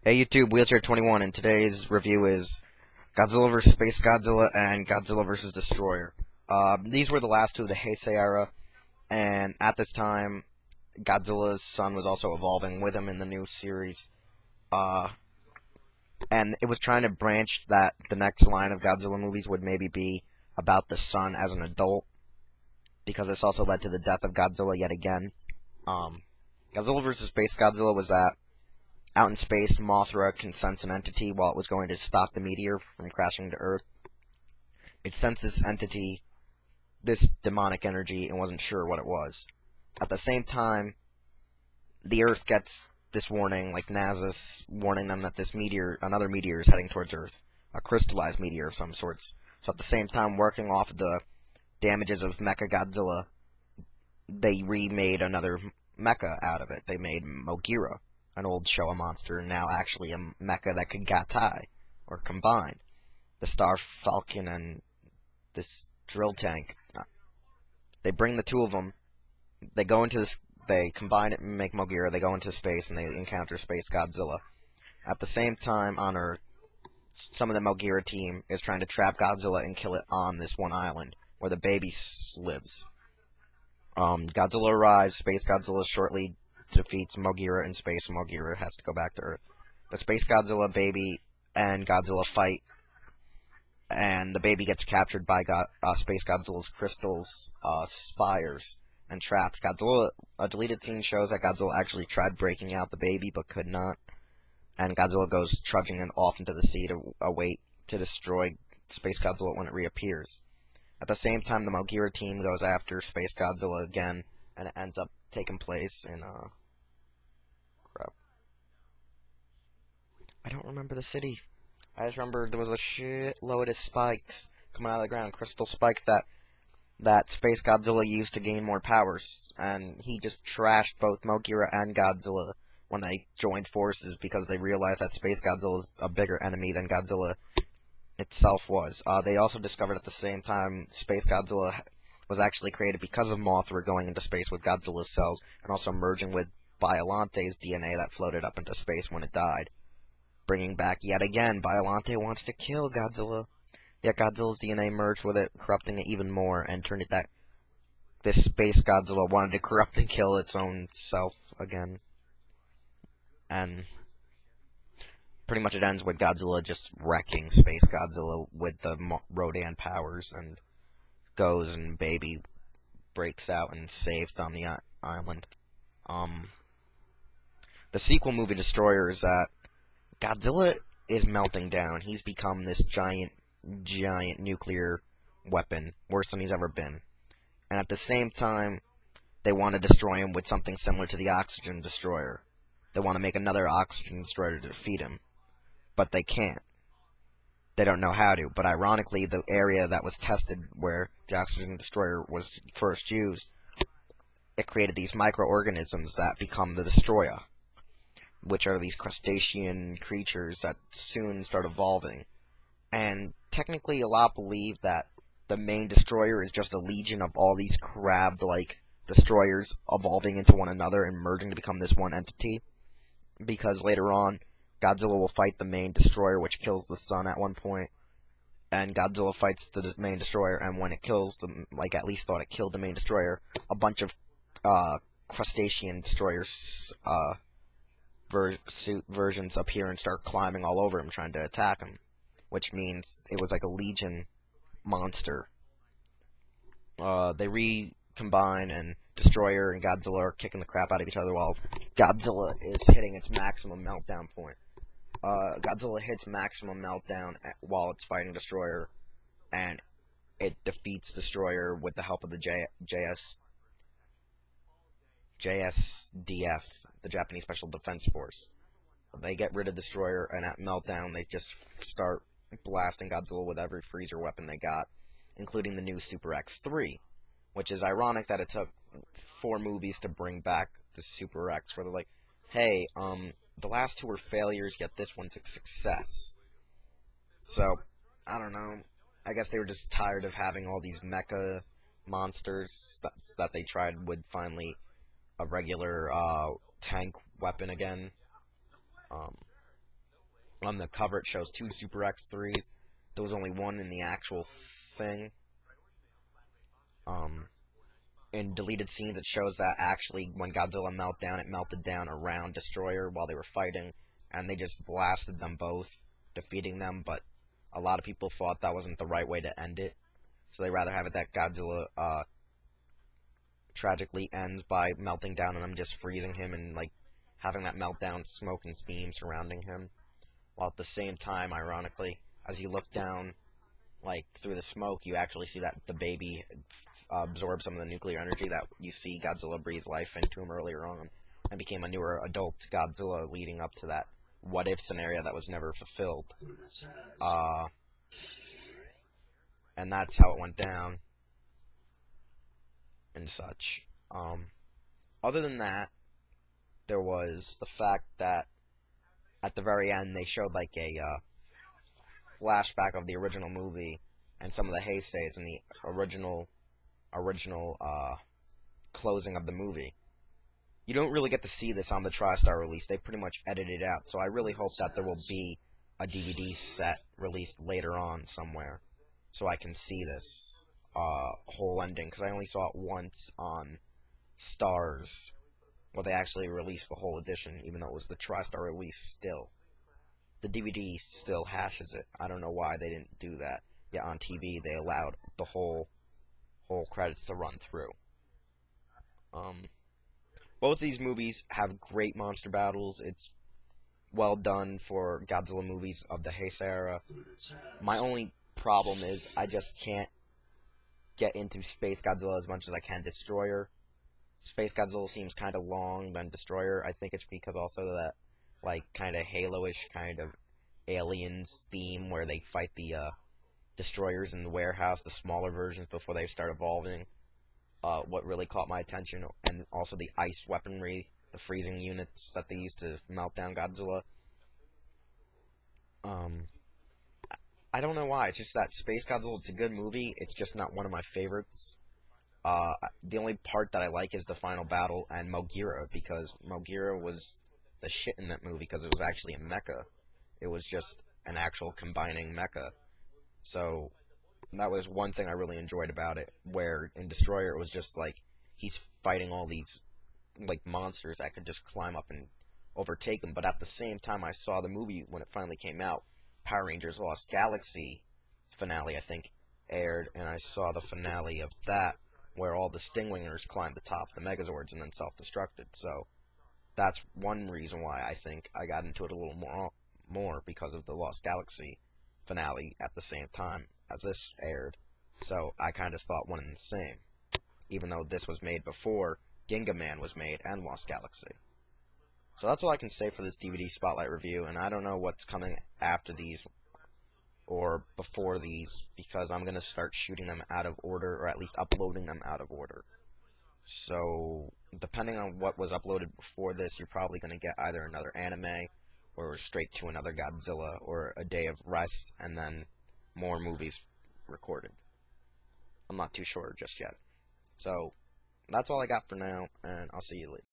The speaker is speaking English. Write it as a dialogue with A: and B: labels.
A: Hey YouTube, Wheelchair21, and today's review is Godzilla vs. Space Godzilla and Godzilla vs. Destroyer. These were the last two of the Heisei Era, and at this time, Godzilla's son was also evolving with him in the new series. And it was trying to branch that the next line of Godzilla movies would maybe be about the son as an adult, because this also led to the death of Godzilla yet again. Godzilla vs. Space Godzilla was that out in space, Mothra can sense an entity while it was going to stop the meteor from crashing to Earth. It sensed this entity, this demonic energy, and wasn't sure what it was. At the same time, the Earth gets this warning, like NASA's warning them that this meteor, another meteor, is heading towards Earth. A crystallized meteor of some sorts. So at the same time, working off of the damages of Mechagodzilla, they remade another mecha out of it. They made MOGERA, an old Showa monster, now actually a mecha that can gatai, or combine. The Star Falcon and this drill tank. They bring the two of them, they go into this, they combine it and make MOGERA, they go into space and they encounter Spacegodzilla. At the same time, on Earth, some of the MOGERA team is trying to trap Godzilla and kill it on this one island, where the baby lives. Godzilla arrives, Spacegodzilla shortly defeats MOGERA in space, and MOGERA has to go back to Earth. The Spacegodzilla baby and Godzilla fight, and the baby gets captured by Spacegodzilla's crystals, spires, and trapped. A deleted scene shows that Godzilla actually tried breaking out the baby, but could not, and Godzilla goes trudging off into the sea to await to destroy Spacegodzilla when it reappears. At the same time, the MOGERA team goes after Spacegodzilla again, and it ends up taking place in, crap. I don't remember the city. I just remember there was a shitload of spikes coming out of the ground, crystal spikes that Spacegodzilla used to gain more powers, and he just trashed both MOGERA and Godzilla when they joined forces because they realized that Spacegodzilla is a bigger enemy than Godzilla itself was. They also discovered at the same time Spacegodzilla was actually created because of Mothra going into space with Godzilla's cells and also merging with Biolante's DNA that floated up into space when it died. Bringing back yet again, Biolante wants to kill Godzilla, yet Godzilla's DNA merged with it, corrupting it even more, and turned it that this Space Godzilla wanted to corrupt and kill its own self again. And pretty much it ends with Godzilla just wrecking Space Godzilla with the Rodan powers, and goes and baby breaks out and saved on the island. The sequel movie Destroyer is that Godzilla is melting down. He's become this giant nuclear weapon, worse than he's ever been. And at the same time, they want to destroy him with something similar to the Oxygen Destroyer. They want to make another Oxygen Destroyer to defeat him. But they can't. They don't know how to. But ironically, the area that was tested where the Oxygen Destroyer was first used, it created these microorganisms that become the Destroyah, which are these crustacean creatures that soon start evolving. And technically, a lot believe that the main destroyer is just a legion of all these crab-like destroyers evolving into one another and merging to become this one entity. Because later on, Godzilla will fight the main destroyer, which kills the sun at one point. And Godzilla fights the main destroyer, and when it kills the, like at least thought it killed the main destroyer, a bunch of crustacean destroyers, versions appear and start climbing all over him, trying to attack him. Which means it was like a legion monster. They recombine, and Destroyer and Godzilla are kicking the crap out of each other while Godzilla is hitting its maximum meltdown point. Godzilla hits maximum meltdown while it's fighting Destroyer, and it defeats Destroyer with the help of the JSDF, the Japanese Special Defense Force. They get rid of Destroyer, and at meltdown, they just start blasting Godzilla with every freezer weapon they got, including the new Super X-3, which is ironic that it took 4 movies to bring back the Super X, where they're like, hey, the last 2 were failures, yet this one's a success. So, I don't know, I guess they were just tired of having all these mecha monsters that they tried with finally a regular tank weapon again. On the cover, it shows 2 Super X3s. There was only one in the actual thing. In deleted scenes, it shows that actually when Godzilla melted down, it melted down around Destroyer while they were fighting, and they just blasted them both, defeating them, but a lot of people thought that wasn't the right way to end it, so they rather have it that Godzilla, tragically ends by melting down and them just freezing him and, like, having that meltdown smoke and steam surrounding him, while at the same time, ironically, as you look down, like, through the smoke, you actually see that the baby absorbed some of the nuclear energy that you see Godzilla breathe life into him earlier on, and became a newer adult Godzilla leading up to that what-if scenario that was never fulfilled. And that's how it went down, and such. Other than that, there was the fact that at the very end they showed, like, a flashback of the original movie and some of the Heiseis in the original closing of the movie. You don't really get to see this on the Tristar release. They pretty much edited it out, so I really hope that there will be a DVD set released later on somewhere, so I can see this whole ending, because I only saw it once on Stars, where they actually released the whole edition, even though it was the Tristar release still. The DVD still hashes it. I don't know why they didn't do that. Yet on TV, they allowed the whole credits to run through. Both of these movies have great monster battles. It's well done for Godzilla movies of the Heisei Era. My only problem is I just can't get into Space Godzilla as much as I can Destroyer. Space Godzilla seems kind of long than Destroyer. I think it's because also that, like, kind of Halo-ish kind of aliens theme where they fight the destroyers in the warehouse, the smaller versions before they start evolving. What really caught my attention, and also the ice weaponry, the freezing units that they used to melt down Godzilla. I don't know why, it's just that Space Godzilla, it's a good movie, it's just not one of my favorites. The only part that I like is the final battle and MOGERA, because MOGERA was the shit in that movie, because it was actually a mecha. It was just an actual combining mecha. So that was one thing I really enjoyed about it, where in Destroyer it was just like he's fighting all these, like, monsters that could just climb up and overtake him, but at the same time I saw the movie when it finally came out, Power Rangers Lost Galaxy finale, I think, aired, and I saw the finale of that where all the Stingwingers climbed the top of the Megazords and then self-destructed. So that's one reason why I think I got into it a little more because of the Lost Galaxy finale at the same time as this aired. So I kind of thought one and the same, even though this was made before Ginga Man was made and Lost Galaxy. So that's all I can say for this DVD Spotlight review, and I don't know what's coming after these or before these, because I'm going to start shooting them out of order, or at least uploading them out of order. So, depending on what was uploaded before this, you're probably going to get either another anime, or straight to another Godzilla, or a day of rest, and then more movies recorded. I'm not too sure just yet. So, that's all I got for now, and I'll see you later.